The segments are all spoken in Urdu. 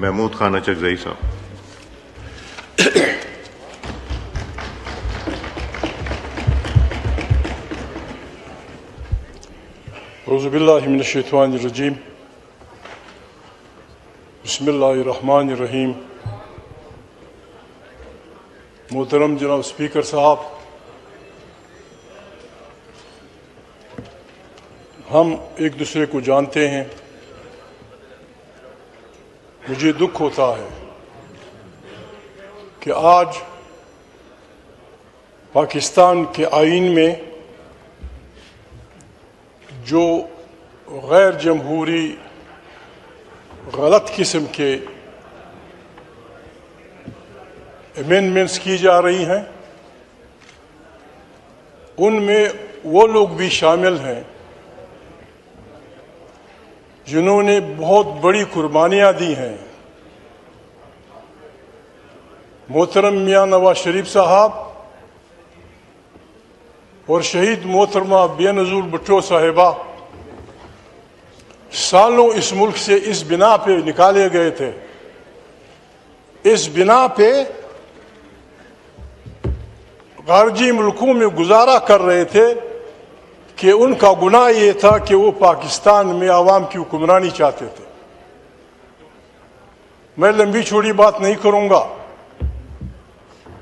محمود خان اچکزئی صاحب. اعوذ باللہ من الشیطان الرجیم. بسم اللہ الرحمن الرحیم. محترم جناب اسپیکر صاحب، ہم ایک دوسرے کو جانتے ہیں. مجھے دکھ ہوتا ہے کہ آج پاکستان کے آئین میں جو غیر جمہوری غلط قسم کے امینڈمنٹس کی جا رہی ہیں، ان میں وہ لوگ بھی شامل ہیں جنہوں نے بہت بڑی قربانیاں دی ہیں. محترم میاں نواز شریف صاحب اور شہید محترمہ بے نظیر بھٹو صاحبہ سالوں اس ملک سے اس بنا پہ نکالے گئے تھے، اس بنا پہ خارجی ملکوں میں گزارا کر رہے تھے کہ ان کا گناہ یہ تھا کہ وہ پاکستان میں عوام کی حکمرانی چاہتے تھے. میں لمبی چوڑی بات نہیں کروں گا.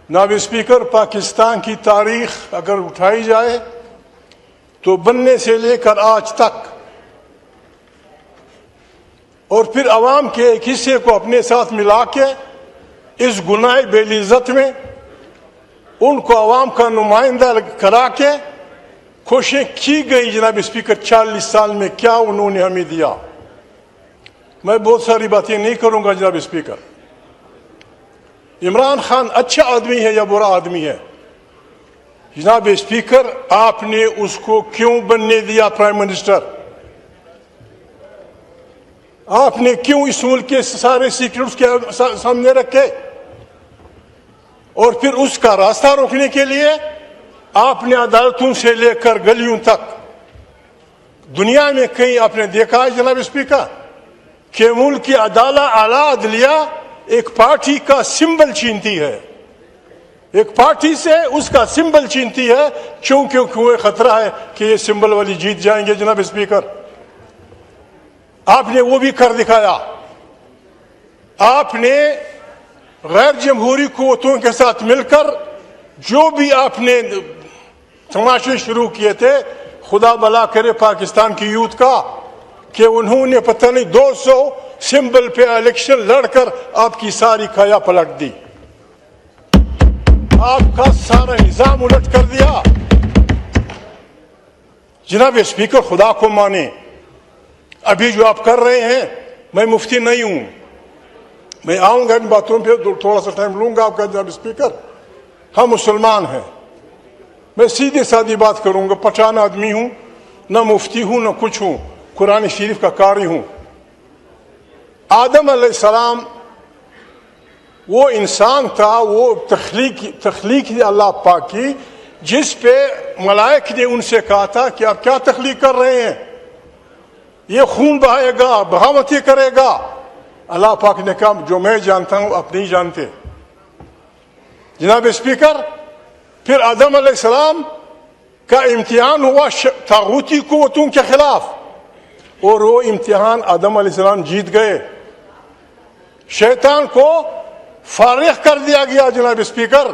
جناب اسپیکر، پاکستان کی تاریخ اگر اٹھائی جائے تو بننے سے لے کر آج تک، اور پھر عوام کے ایک حصے کو اپنے ساتھ ملا کے اس گناہ بے عزت میں ان کو عوام کا نمائندہ کرا کے کوششیں کی گئی. جناب اسپیکر، 40 سال میں کیا انہوں نے ہمیں دیا. میں بہت ساری باتیں نہیں کروں گا. جناب اسپیکر، عمران خان اچھا آدمی ہے یا برا آدمی ہے؟ جناب اسپیکر، آپ نے اس کو کیوں بننے دیا پرائم منسٹر؟ آپ نے کیوں اس ملک کے سارے سیکرٹس کے سامنے رکھے؟ اور پھر اس کا راستہ روکنے کے لیے آپ نے عدالتوں سے لے کر گلیوں تک دنیا میں کہیں آپ نے دیکھا ہے جناب اسپیکر کہ ملک کی اعلیٰ عدلیہ ایک پارٹی کا سمبل چھینتی ہے، ایک پارٹی سے اس کا سمبل چھینتی ہے کیونکہ خطرہ ہے کہ یہ سمبل والی جیت جائیں گے. جناب اسپیکر، آپ نے وہ بھی کر دکھایا. آپ نے غیر جمہوری قوتوں کے ساتھ مل کر جو بھی آپ نے تماشے شروع کیے تھے، خدا بلا کرے پاکستان کی یوتھ کا کہ انہوں نے پتہ نہیں 200 سمبل پہ الیکشن لڑ کر آپ کی ساری کھایا پلٹ دی، آپ کا سارا نظام الٹ کر دیا. جناب اسپیکر، خدا کو مانے، ابھی جو آپ کر رہے ہیں، میں مفتی نہیں ہوں، میں آؤں گا ان باتوں پہ، تھوڑا سا ٹائم لوں گا آپ کا. جناب اسپیکر، ہم مسلمان ہیں. میں سیدھی سادی بات کروں گا. پٹھان آدمی ہوں، نہ مفتی ہوں نہ کچھ ہوں، قرآن شریف کا قاری ہوں. آدم علیہ السلام وہ انسان تھا، وہ تخلیق اللہ پاک کی، جس پہ ملائک نے ان سے کہا تھا کہ آپ کیا تخلیق کر رہے ہیں، یہ خون بہائے گا، بغاوتیں کرے گا. اللہ پاک نے کہا جو میں جانتا ہوں آپ نہیں جانتے. جناب اسپیکر، پھر آدم علیہ السلام کا امتحان ہوا طاغوتی قوتوں کے خلاف، اور وہ امتحان آدم علیہ السلام جیت گئے. شیطان کو فارغ کر دیا گیا. جناب اسپیکر،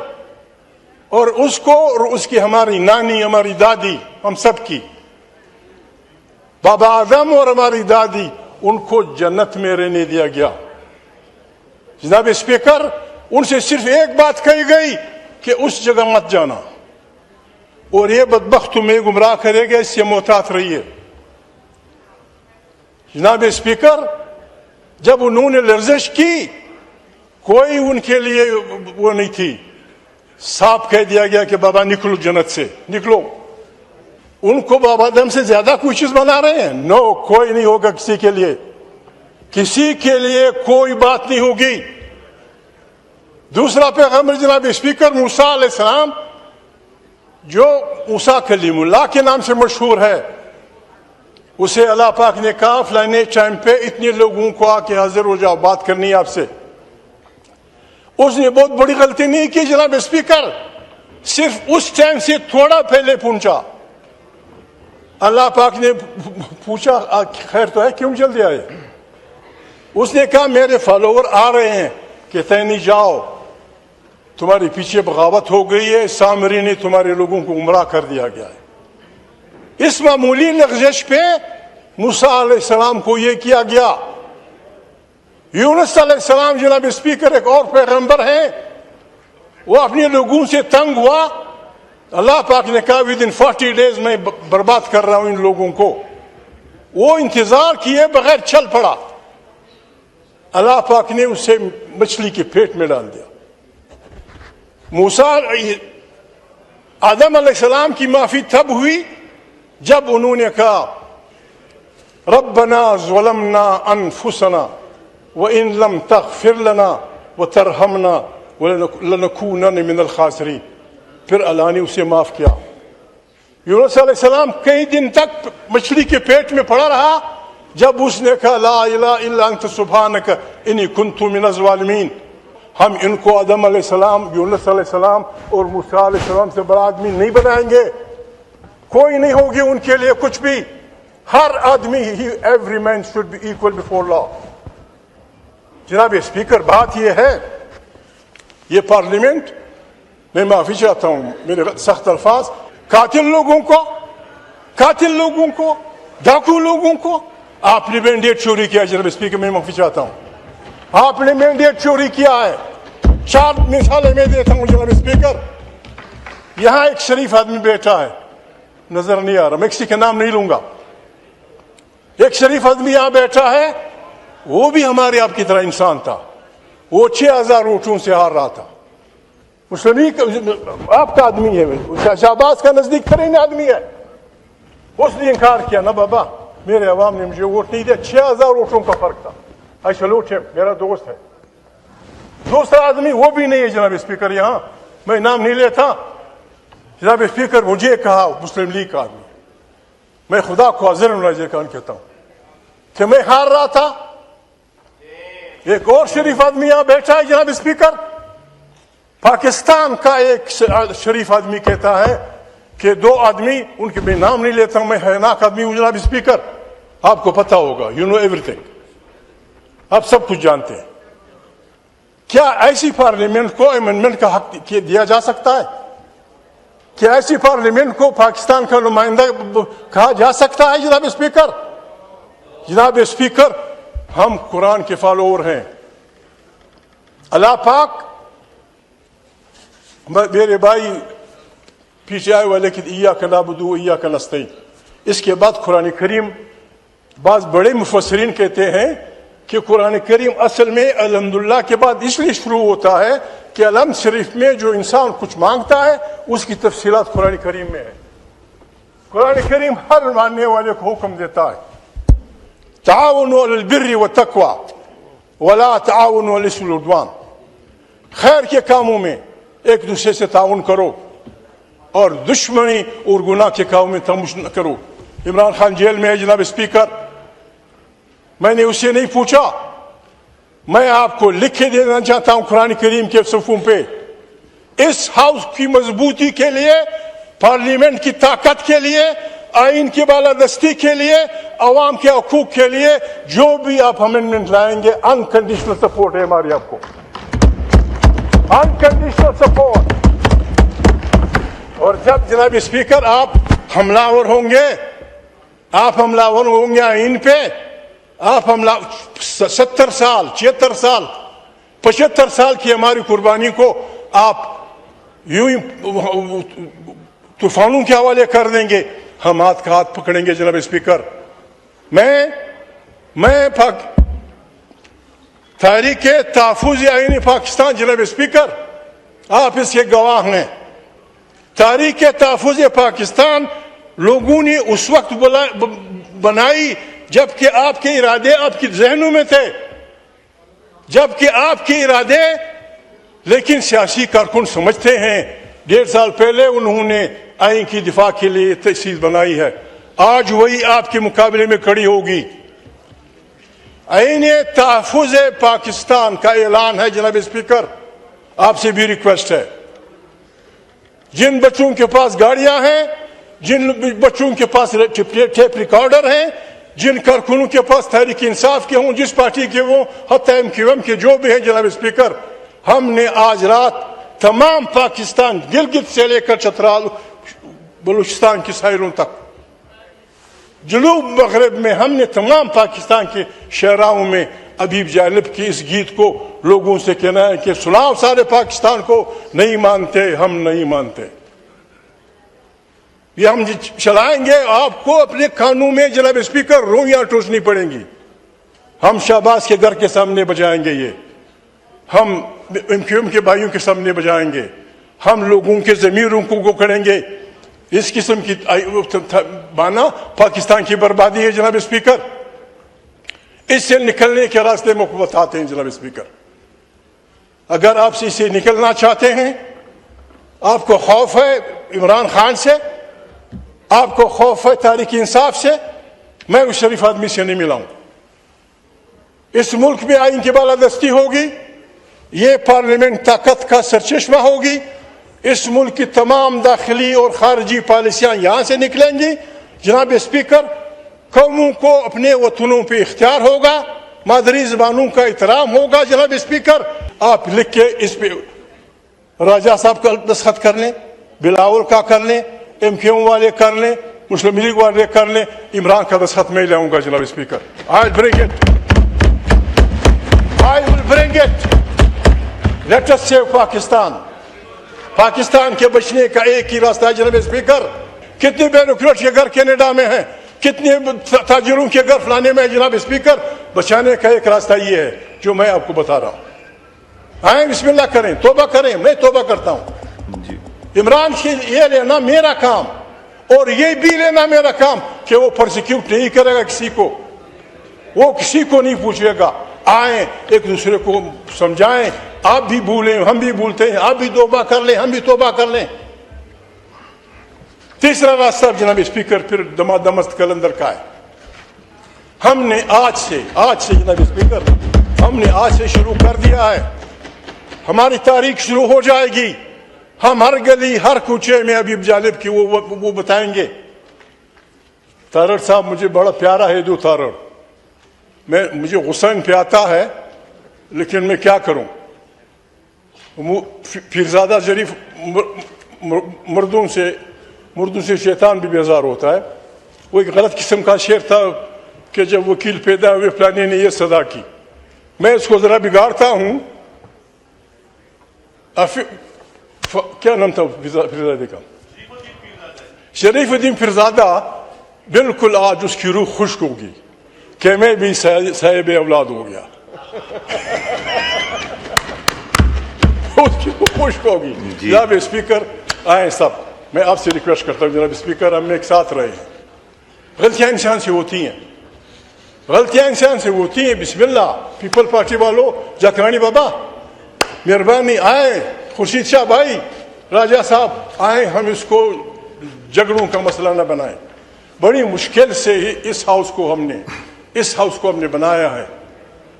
اور اس کو اور اس کی ہماری نانی، ہماری دادی، ہم سب کی بابا آدم اور ہماری دادی، ان کو جنت میں رہنے دیا گیا. جناب اسپیکر، ان سے صرف ایک بات کہی گئی کہ اس جگہ مت جانا، اور یہ بدبخت تمہیں گمراہ کرے گا، اس سے محتاط رہیے. جناب اسپیکر، جب انہوں نے لرزش کی، کوئی ان کے لیے وہ نہیں تھی، صاف کہہ دیا گیا کہ بابا نکلو جنت سے، نکلو. ان کو بابا آدم سے زیادہ کوئی چیز بنا رہے ہیں؟ نو، کوئی نہیں ہوگا کسی کے لیے، کسی کے لیے کوئی بات نہیں ہوگی. دوسرا پیغمبر جناب اسپیکر موسیٰ علیہ السلام، جو موسیٰ کلیم اللہ کے نام سے مشہور ہے، اسے اللہ پاک نے کہا فلانے ٹائم پہ اتنے لوگوں کو آ کے حاضر ہو جاؤ، بات کرنی ہے آپ سے. اس نے بہت بڑی غلطی نہیں کی جناب اسپیکر، صرف اس ٹائم سے تھوڑا پہلے پہنچا. اللہ پاک نے پوچھا خیر تو ہے، کیوں جلدی آئے؟ اس نے کہا میرے فالوور آ رہے ہیں. کہتے نہیں جاؤ، تمہاری پیچھے بغاوت ہو گئی ہے، سامری نے تمہارے لوگوں کو گمراہ کر دیا گیا ہے. اس معمولی لغزش پہ موسیٰ علیہ السلام کو یہ کیا گیا. یونس علیہ السلام جناب اسپیکر ایک اور پیغمبر ہیں، وہ اپنے لوگوں سے تنگ ہوا. اللہ پاک نے کہا ودن 40 days میں برباد کر رہا ہوں ان لوگوں کو. وہ انتظار کیے بغیر چل پڑا. اللہ پاک نے اسے مچھلی کے پیٹ میں ڈال دیا. موسیٰ آدم علیہ السلام کی معافی تب ہوئی جب انہوں نے کہا ربنا ظلمنا انفسنا وان لم تغفر لنا وترحمنا لنکونن من الخاسرین. پھر اللہ نے اسے معاف کیا. یونس علیہ السلام کئی دن تک مچھلی کے پیٹ میں پڑا رہا. جب اس نے کہا لا الہ الا انت سبحانک انی کنت من الظالمین، ہم ان کو آدم علیہ السلام، یونس علیہ السلام اور موسیٰ علیہ السلام سے بڑا آدمی نہیں بنائیں گے. کوئی نہیں ہوگی ان کے لیے کچھ بھی. ہر آدمی every man should be equal before law. جناب اسپیکر بات یہ ہے، یہ پارلیمنٹ، میں معافی چاہتا ہوں میرے سخت الفاظ، قاتل لوگوں کو ڈاکو لوگوں کو آپ نے مینڈیٹ چوری کیا. جناب اسپیکر میں معافی چاہتا ہوں، آپ نے مینڈیٹ چوری کیا ہے. 4 مثالیں میں دیتا ہوں جناب اسپیکر. یہاں ایک شریف آدمی بیٹھا ہے، نظر نہیں آ رہا، میں کسی کا نام نہیں لوں گا. ایک شریف آدمی یہاں بیٹھا ہے، وہ بھی ہمارے آپ کی طرح انسان تھا. وہ 6000 ووٹوں سے ہار رہا تھا. مسلم لیگ آپ کا آدمی ہے، شہباز کا نزدیک ترین آدمی ہے. اس نے انکار کیا، نہ بابا میرے عوام نے مجھے ووٹ نہیں دیا. 6000 ووٹوں کا فرق تھا. سلوٹ ہے، میرا دوست ہے. دوسرا آدمی وہ بھی نہیں ہے جناب اسپیکر، یہاں میں نام نہیں لیتا. جناب اسپیکر مجھے کہا مسلم لیگ کا آدمی، میں خدا کو حاضر ناظر کان کہتا ہوں کہ میں ہار رہا تھا. ایک اور شریف آدمی یہاں بیٹھا ہے جناب اسپیکر. پاکستان کا ایک شریف آدمی کہتا ہے کہ 2 آدمی، ان کے میں نام نہیں لیتا ہوں، میں حیرناک آدمی ہوں جناب اسپیکر، آپ کو پتا ہوگا، یو نو ایوری تھنگ، آپ سب کچھ جانتے ہیں. کیا ایسی پارلیمنٹ کو امینڈمنٹ کا حق دیا جا سکتا ہے؟ کیا ایسی پارلیمنٹ کو پاکستان کا نمائندہ کہا جا سکتا ہے جناب اسپیکر؟ جناب اسپیکر ہم قرآن کے فالوور ہیں. اللہ پاک، میرے بھائی پیچھے آئے والے کہ ایاک نعبد و ایاک نستعین. اس کے بعد قرآن کریم، بعض بڑے مفسرین کہتے ہیں کہ قرآن کریم اصل میں الحمدللہ کے بعد اس لیے شروع ہوتا ہے کہ الحمد شریف میں جو انسان کچھ مانگتا ہے اس کی تفصیلات قرآن کریم میں ہے. قرآن کریم ہر ماننے والے کو حکم دیتا ہے تعاونوا علی البر والتقوی ولا تعاونوا علی الاثم والعدوان. خیر کے کاموں میں ایک دوسرے سے تعاون کرو اور دشمنی اور گناہ کے کاموں میں تمش نہ کرو. عمران خان جیل میں ہے جناب اسپیکر. میں نے اسے نہیں پوچھا، میں آپ کو لکھ کے دینا چاہتا ہوں قرآن کریم کے صفحوں پہ. اس ہاؤس کی مضبوطی کے لیے، پارلیمنٹ کی طاقت کے لیے، آئین کی بالادستی کے لیے، عوام کے حقوق کے لیے جو بھی آپ امینڈمنٹ لائیں گے، انکنڈیشنل سپورٹ ہے ہماری آپ کو، انکنڈیشنل سپورٹ. اور جب جناب اسپیکر آپ حملہ ہوں گے آئین پہ، آپ 70 سال 76 سال 75 سال کی ہماری قربانی کو آپ یوں ہی طوفانوں کے حوالے کر دیں گے. ہم ہاتھ کا ہاتھ پکڑیں گے جناب اسپیکر. میں تحریک تحفظ آئین پاکستان جناب اسپیکر، آپ اس کے گواہ ہیں. تحریک تحفظ پاکستان لوگوں نے اس وقت بنائی جبکہ آپ کے ارادے آپ کے ذہنوں میں تھے، لیکن سیاسی کارکن سمجھتے ہیں 1.5 سال پہلے انہوں نے آئین کی دفاع کے لیے تحصیل بنائی ہے. آج وہی آپ کے مقابلے میں کھڑی ہوگی. عین تحفظ پاکستان کا اعلان ہے جناب اسپیکر. آپ سے بھی ریکویسٹ ہے, جن بچوں کے پاس گاڑیاں ہیں, جن بچوں کے پاس ٹیپ ریکارڈر ہیں, جن کارکنوں کے پاس تحریک انصاف کے ہوں, جس پارٹی کے ہوں, حتی MQM کے جو بھی ہیں جناب اسپیکر, ہم نے آج رات تمام پاکستان گلگت سے لے کر چترال بلوچستان کی ساحلوں تک, جنوب مغرب میں ہم نے تمام پاکستان کے شہراؤں میں حبیب جالب کی اس گیت کو لوگوں سے کہنا ہے کہ سناؤ سارے پاکستان کو, نہیں مانتے ہم نہیں مانتے. یہ ہم چلائیں گے, آپ کو اپنے کانوں میں جناب اسپیکر رویاں ٹوسنی پڑیں گی. ہم شہباز کے گھر کے سامنے بجائیں گے, یہ ہم MQM کے بھائیوں کے سامنے بجائیں گے, ہم لوگوں کے ضمیروں کو کریں گے. اس قسم کی مانا پاکستان کی بربادی ہے جناب اسپیکر. اس سے نکلنے کے راستے میں بتاتے ہیں جناب اسپیکر. اگر آپ سے اسے نکلنا چاہتے ہیں, آپ کو خوف ہے عمران خان سے, آپ کو خوف ہے تحریک انصاف سے, میں اس شریف آدمی سے نہیں ملا ہوں. اس ملک میں آئین کی بالادستی ہوگی, یہ پارلیمنٹ طاقت کا سرچشمہ ہوگی, اس ملک کی تمام داخلی اور خارجی پالیسیاں یہاں سے نکلیں گی. جناب اسپیکر, قوموں کو اپنے وطنوں پہ اختیار ہوگا, مادری زبانوں کا احترام ہوگا. جناب اسپیکر, آپ لکھ کے اس پہ راجہ صاحب کا دستخط کر لیں, بلاول کا کر لیں, MQM والے کر لیں, مسلم لیگ والے کر لیں, عمران کا دستخط میں لاؤں گا جناب speaker. I will bring it. Let us save Pakistan. Pakistan کے بچنے کا ایک ہی راستہ ہے جناب اسپیکر. کتنے بیوروکریٹ کے گھر کینیڈا میں ہیں, کتنے تاجروں کے گھر فلانے میں ہے جناب اسپیکر. بچانے کا ایک راستہ یہ ہے جو میں آپ کو بتا رہا ہوں. آئیں بسم اللہ کریں, توبہ کریں. میں توبہ کرتا ہوں. عمران کی یہ لینا میرا کام, اور یہ بھی لینا میرا کام کہ وہ پرسیکیوٹ نہیں کرے گا کسی کو, وہ کسی کو نہیں پوچھے گا. آئیں ایک دوسرے کو سمجھائیں. آپ بھی بھولیں, ہم بھی بھولتے ہیں, آپ بھی توبہ کر لیں, ہم بھی توبہ کر لیں. تیسرا راستہ جناب اسپیکر پھر دمست کلندر کا ہے. ہم نے آج سے جناب اسپیکر, ہم نے آج سے شروع کر دیا ہے. ہماری تاریخ شروع ہو جائے گی. ہم ہر گلی ہر کوچے میں حبیب جالب کی وہ بتائیں گے. تارڑ صاحب مجھے بڑا پیارا ہے دو تارڑ, مجھے غصہ پہ آتا ہے, لیکن میں کیا کروں. پیرزادہ شریف مردوں سے شیطان بھی بیزار ہوتا ہے. وہ ایک غلط قسم کا شعر تھا کہ جب وکیل پیدا ہوئے فلانے نے یہ سزا کی. میں اس کو ذرا بگاڑتا ہوں. کیا نام تھا پیرزادے کا؟ شریف الدین پیرزادہ. بالکل آج اس کی روح خشک ہوگی کہ میں بھی صاحب اولاد ہو گیا. اس کی روح خشک ہوگی. جناب اسپیکر آئیں سب, میں آپ سے ریکویسٹ کرتا ہوں جناب اسپیکر, ہم ایک ساتھ رہے ہیں. غلطیاں انسان سے ہوتی ہیں, غلطیاں انسان سے ہوتی ہیں. بسم اللہ. پیپل پارٹی والوں, جاکرانی بابا مہربانی, آئیں. خورشید شاہ بھائی, راجہ صاحب, آئیں. ہم اس کو جھگڑوں کا مسئلہ نہ بنائیں. بڑی مشکل سے اس ہاؤس کو ہم نے بنایا ہے.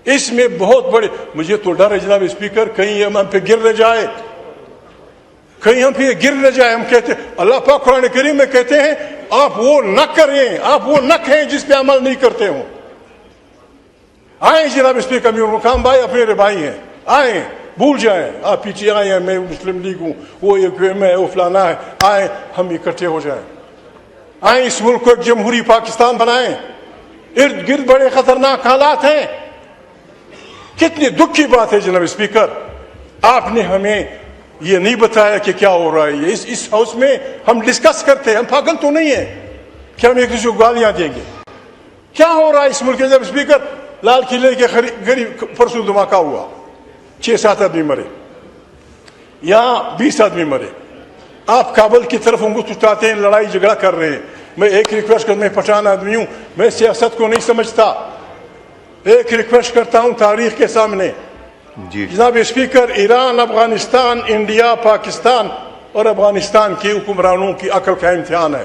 اس میں بہت بڑے, مجھے تو ڈر ہے جناب اسپیکر کہیں ہم پہ گر نہ جائے, ہم کہتے ہیں اللہ پاک قرآن کریم میں کہتے ہیں آپ وہ نہ کریں, آپ وہ نہ کہیں جس پہ عمل نہیں کرتے ہوں. آئیں جناب اسپیکر, امیر مقام بھائی آپ میرے بھائی ہیں, آئیں. بھول جائیں آپ پیچھے آئے ہیں, میں مسلم لیگ ہوں, وہ MQM ہے, وہ فلانا ہے. آئیں ہم اکٹھے ہو جائیں. آئیں اس ملک کو ایک جمہوری پاکستان بنائیں. ارد گرد بڑے خطرناک حالات ہیں. کتنی دکھ کی بات ہے جناب اسپیکر, آپ نے ہمیں یہ نہیں بتایا کہ کیا ہو رہا ہے. اس ہاؤس میں ہم ڈسکس کرتے ہیں, ہم پاگل تو نہیں ہیں کہ ہم ایک دوسرے کو گالیاں دیں گے. کیا ہو رہا ہے اس ملک کے جناب اسپیکر. لال قلعے کے قریب پرسوں دھماکہ ہوا, 6-7 آدمی مرے, یہاں 20 آدمی مرے. آپ کابل کی طرف انگوٹھ اٹھاتے ہیں, لڑائی جھگڑا کر رہے ہیں. میں ایک ریکویسٹ کرتا ہوں, میں پٹھان آدمی ہوں, میں سیاست کو نہیں سمجھتا. ایک ریکویسٹ کرتا ہوں تاریخ کے سامنے. جناب اسپیکر, ایران, افغانستان, انڈیا, پاکستان اور افغانستان کے حکمرانوں کی عقل کا امتحان ہے.